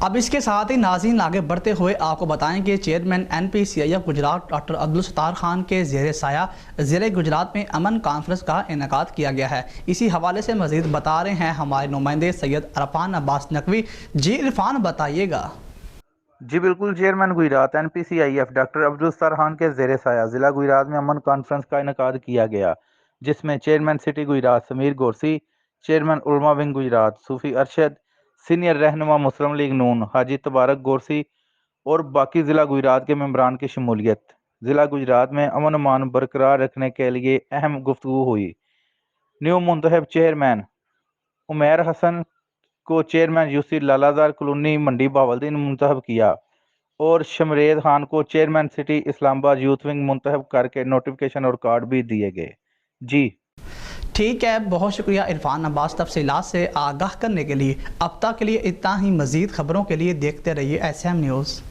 اب اس کے ساتھ ہی ناظرین آگے بڑھتے ہوئے آپ کو بتائیں کہ chairman NPCIF Gujarat doctor Abdul Sattar Khan کے زیر سایہ ضلع گجرات میں امن کانفرنس کا انعقاد کیا گیا ہے۔ اسی حوالے سے مزید بتا رہے ہیں ہمارے نمائندے سید عرفان عباس نقوی۔ جی عرفان بتائیے گا۔ جی بالکل، chairman Gujarat NPCIF doctor Abdul Sattar Khan کے زیر سایہ ضلع گجرات میں امن کانفرنس کا انعقاد کیا گیا، جس میں chairman city Gujrat Sameer Gorsi, chairman علماء ونگ گجرات صوفی ارشد، سینئر رہنما مسلم لیگ نون حاجی تبارک گورسی اور باقی ضلع گجرات کے ممبران کی شمولیت۔ ضلع گجرات میں امن امان برقرار رکھنے کے لیے اہم گفتگو ہوئی۔ نیو منتخب چیئرمین عمیر حسن کو چیئرمین UC لالازار کالونی منڈی بہاولدین منتخب کیا اور شمرید خان کو چیئرمین سٹی اسلام آباد یوتھ ونگ منتخب کر کے نوٹیفیکیشن اور کارڈ بھی دیے گئے۔ جی ٹھیک ہے، بہت شکریہ عرفان عباس تفصیلات سے آگاہ کرنے کے لیے۔ اب تک کے لیے اتنا ہی، مزید خبروں کے لیے دیکھتے رہیے SM نیوز۔